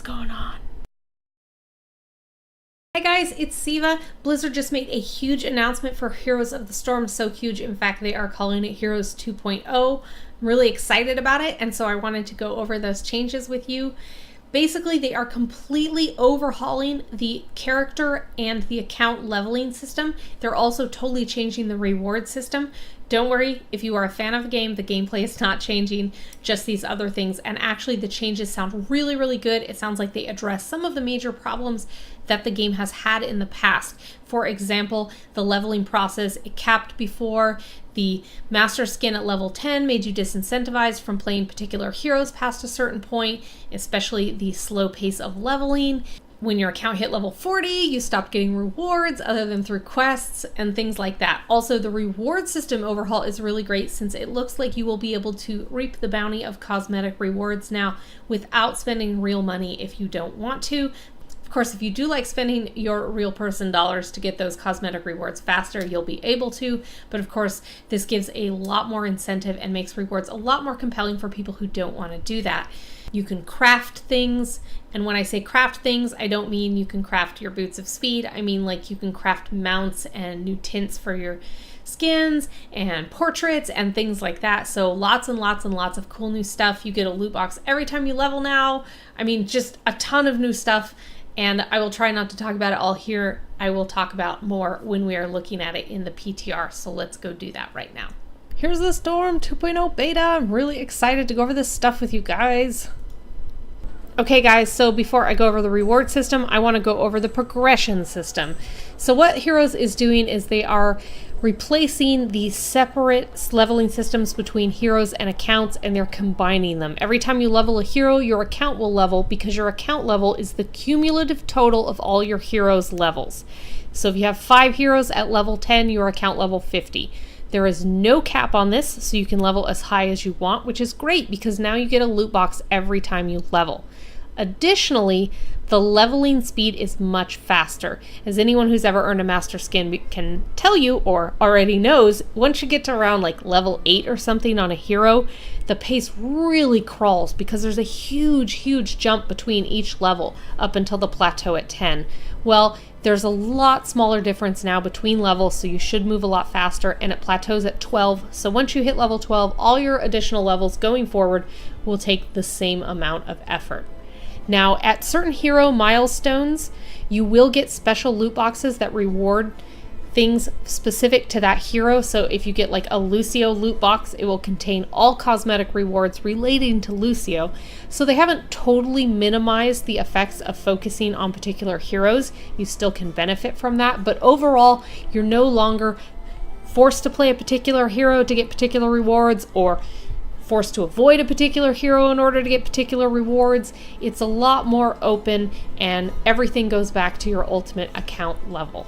what's going on. Hi guys, it's Siva. Blizzard just made a huge announcement for Heroes of the Storm, so huge in fact they are calling it Heroes 2.0. I'm really excited about it, and so I wanted to go over those changes with you. Basically, they are completely overhauling the character and the account leveling system. They're also totally changing the reward system. Don't worry, if you are a fan of the game gameplay is not changing, just these other things. And actually the changes sound really, really good. It sounds like they address some of the major problems that the game has had in the past. For example, the leveling process, it capped before. The master skin at level 10 made you disincentivized from playing particular heroes past a certain point, especially the slow pace of leveling. When your account hit level 40, you stopped getting rewards other than through quests and things like that. Also, the reward system overhaul is really great since it looks like you will be able to reap the bounty of cosmetic rewards now without spending real money if you don't want to. Of course, if you do like spending your real person dollars to get those cosmetic rewards faster, you'll be able to. But of course, this gives a lot more incentive and makes rewards a lot more compelling for people who don't want to do that. You can craft things, and when I say craft things, I don't mean you can craft your boots of speed. I mean like you can craft mounts and new tints for your skins and portraits and things like that. So lots and lots and lots of cool new stuff. You get a loot box every time you level now. I mean, just a ton of new stuff. And I will try not to talk about it all here. I will talk about more when we are looking at it in the PTR. So let's go do that right now. Here's the Storm 2.0 beta. I'm really excited to go over this stuff with you guys. Okay guys, so before I go over the reward system, I want to go over the progression system. So what Heroes is doing is they are replacing the separate leveling systems between heroes and accounts, and they're combining them. Every time you level a hero, your account will level because your account level is the cumulative total of all your heroes' levels. So if you have 5 heroes at level 10, your account level 50. There is no cap on this, so you can level as high as you want, which is great because now you get a loot box every time you level. Additionally, the leveling speed is much faster. As anyone who's ever earned a master skin can tell you or already knows, once you get to around like level 8 or something on a hero, the pace really crawls because there's a huge jump between each level up until the plateau at 10. Well, there's a lot smaller difference now between levels, so you should move a lot faster, and it plateaus at 12. So once you hit level 12, all your additional levels going forward will take the same amount of effort. Now, at certain hero milestones, you will get special loot boxes that reward things specific to that hero. So if you get like a Lucio loot box, it will contain all cosmetic rewards relating to Lucio. So they haven't totally minimized the effects of focusing on particular heroes. You still can benefit from that, but overall, you're no longer forced to play a particular hero to get particular rewards or forced to avoid a particular hero in order to get particular rewards. It's a lot more open, and everything goes back to your ultimate account level.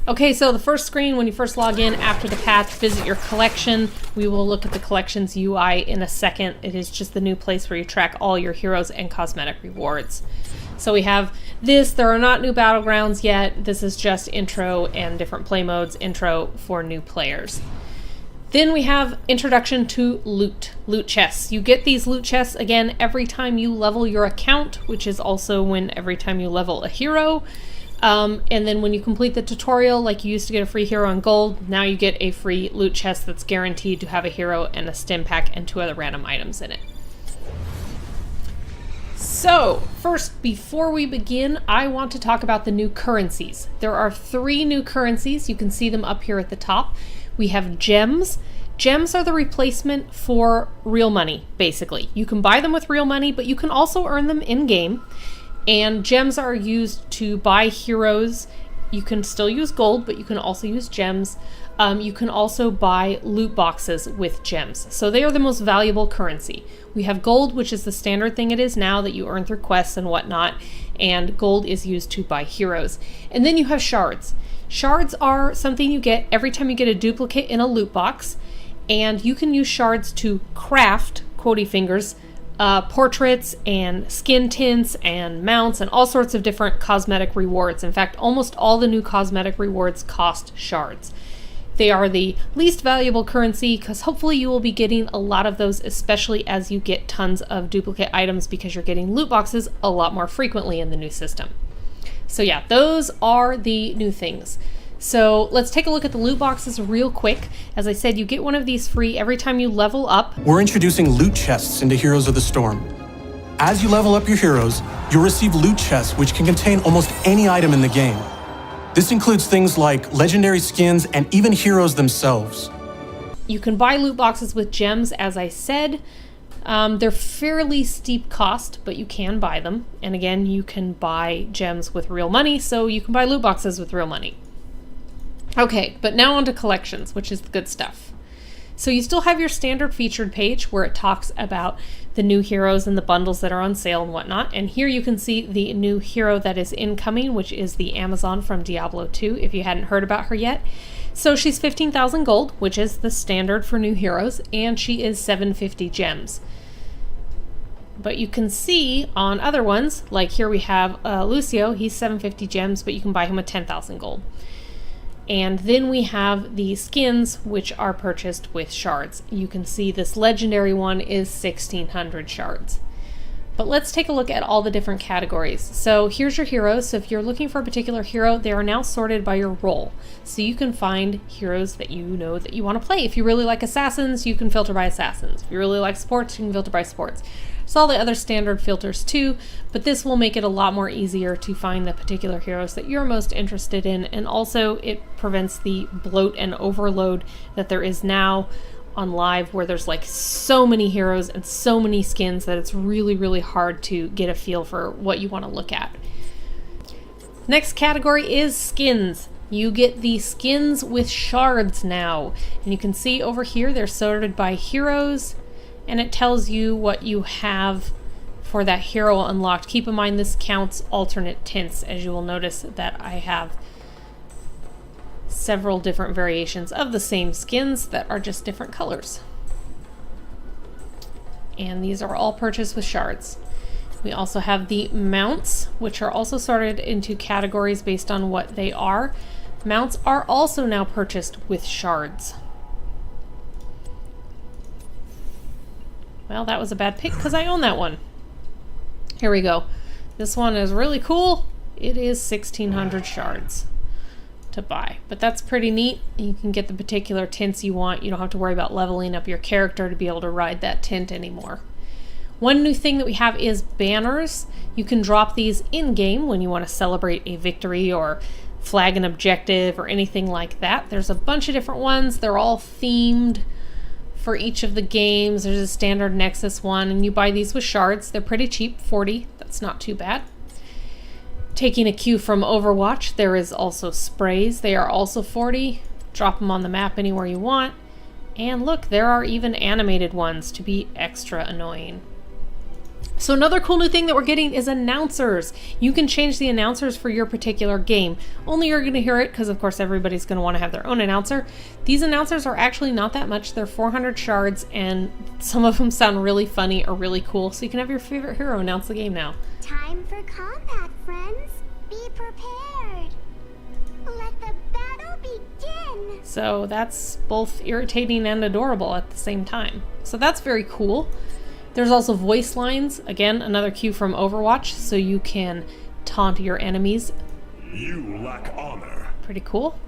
Okay, so the first screen when you first log in after the patch, visit your collection. We will look at the collection's UI in a second. It is just the new place where you track all your heroes and cosmetic rewards. So we have this. There are not new battlegrounds yet. This is just intro and different play modes, intro for new players. Then we have introduction to loot chests. You get these loot chests again every time you level your account, which is also when every time you level a hero. And then when you complete the tutorial, like you used to get a free hero on gold, now you get a free loot chest that's guaranteed to have a hero and a stim pack and 2 other random items in it. So first, before we begin, I want to talk about the new currencies. There are 3 new currencies. You can see them up here at the top. We have gems. Gems are the replacement for real money, basically. You can buy them with real money, but you can also earn them in-game. And gems are used to buy heroes. You can still use gold, but you can also use gems. You can also buy loot boxes with gems. So they are the most valuable currency. We have gold, which is the standard thing it is now that you earn through quests and whatnot. And gold is used to buy heroes. And then you have shards. Shards are something you get every time you get a duplicate in a loot box, and you can use shards to craft, quotey fingers, portraits and skin tints and mounts and all sorts of different cosmetic rewards. In fact, almost all the new cosmetic rewards cost shards. They are the least valuable currency because hopefully you will be getting a lot of those, especially as you get tons of duplicate items because you're getting loot boxes a lot more frequently in the new system. So yeah, those are the new things. So let's take a look at the loot boxes real quick. As I said, you get one of these free every time you level up. We're introducing loot chests into Heroes of the Storm. As you level up your heroes, you'll receive loot chests which can contain almost any item in the game. This includes things like legendary skins and even heroes themselves. You can buy loot boxes with gems, as I said. They're fairly steep cost, but you can buy them. And again, you can buy gems with real money, so you can buy loot boxes with real money. Okay, but now on to collections, which is the good stuff. So you still have your standard featured page where it talks about the new heroes and the bundles that are on sale and whatnot. And here you can see the new hero that is incoming, which is the Amazon from Diablo 2, if you hadn't heard about her yet. So she's 15,000 gold, which is the standard for new heroes, and she is 750 gems. But you can see on other ones, like here we have Lucio, he's 750 gems, but you can buy him with 10,000 gold. And then we have the skins, which are purchased with shards. You can see this legendary one is 1,600 shards. But let's take a look at all the different categories. So here's your heroes. So if you're looking for a particular hero, they are now sorted by your role. So you can find heroes that you know that you want to play. If you really like assassins, you can filter by assassins. If you really like sports, you can filter by sports. So all the other standard filters too, but this will make it a lot more easier to find the particular heroes that you're most interested in, and also it prevents the bloat and overload that there is now on live, where there's like so many heroes and so many skins that it's really, really hard to get a feel for what you want to look at. Next category is skins. You get the skins with shards now, and you can see over here they're sorted by heroes, and it tells you what you have for that hero unlocked. Keep in mind this counts alternate tints, as you will notice that I have several different variations of the same skins that are just different colors. And these are all purchased with shards. We also have the mounts, which are also sorted into categories based on what they are. Mounts are also now purchased with shards. Well, that was a bad pick because I own that one. Here we go. This one is really cool. It is 1,600 shards to buy, but that's pretty neat. You can get the particular tints you want. You don't have to worry about leveling up your character to be able to ride that tint anymore. One new thing that we have is banners. You can drop these in-game when you want to celebrate a victory or flag an objective or anything like that. There's a bunch of different ones. They're all themed for each of the games. There's a standard Nexus one, and you buy these with shards. They're pretty cheap, 40. That's not too bad. Taking a cue from Overwatch, there is also sprays. They are also 40. Drop them on the map anywhere you want. And look, there are even animated ones to be extra annoying. So another cool new thing that we're getting is announcers. You can change the announcers for your particular game. Only you're going to hear it because, of course, everybody's going to want to have their own announcer. These announcers are actually not that much. They're 400 shards, and some of them sound really funny or really cool, so you can have your favorite hero announce the game now. Time for combat, friends. Be prepared. Let the battle begin. So that's both irritating and adorable at the same time. So that's very cool. There's also voice lines. Again, another cue from Overwatch, so you can taunt your enemies. You lack honor. Pretty cool.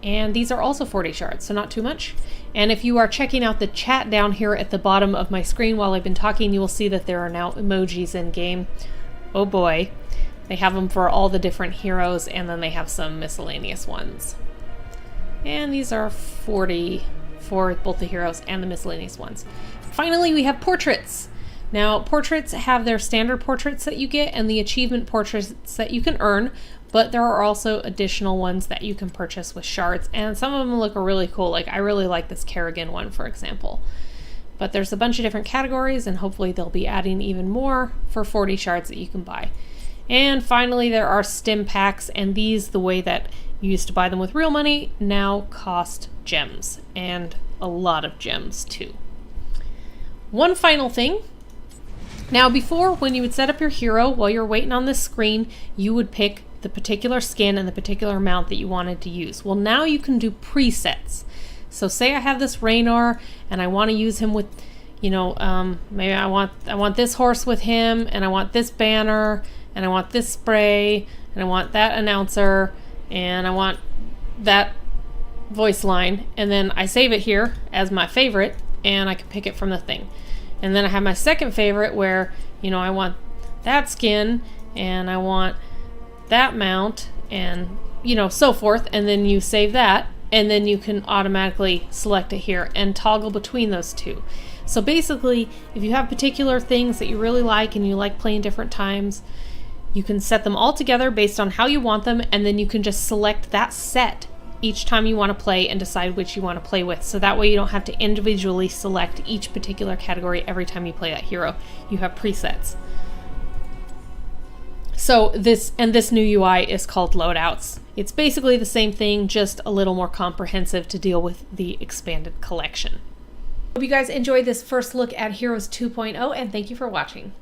And these are also 40 shards, so not too much. And if you are checking out the chat down here at the bottom of my screen while I've been talking, you will see that there are now emojis in game. Oh boy. They have them for all the different heroes, and then they have some miscellaneous ones. And these are 40 for both the heroes and the miscellaneous ones. Finally, we have portraits. Now, portraits have their standard portraits that you get and the achievement portraits that you can earn, but there are also additional ones that you can purchase with shards, and some of them look really cool. Like, I really like this Kerrigan one, for example. But there's a bunch of different categories, and hopefully they'll be adding even more for 40 shards that you can buy. And finally, there are stim packs, and these, the way that you used to buy them with real money, now cost gems, and a lot of gems too. One final thing. Now before, when you would set up your hero while you're waiting on this screen, you would pick the particular skin and the particular amount that you wanted to use. Well, now you can do presets. So say I have this Raynor and I want to use him with, you know, maybe I want this horse with him, and I want this banner, and I want this spray, and I want that announcer, and I want that voice line, and then I save it here as my favorite, and I can pick it from the thing. And then I have my second favorite where, you know, I want that skin, and I want that mount, and, you know, so forth, and then you save that, and then you can automatically select it here and toggle between those two. So basically, if you have particular things that you really like and you like playing different times, you can set them all together based on how you want them, and then you can just select that set each time you want to play and decide which you want to play with. So that way you don't have to individually select each particular category every time you play that hero. You have presets. So this new UI is called Loadouts. It's basically the same thing, just a little more comprehensive to deal with the expanded collection. Hope you guys enjoyed this first look at Heroes 2.0, and thank you for watching.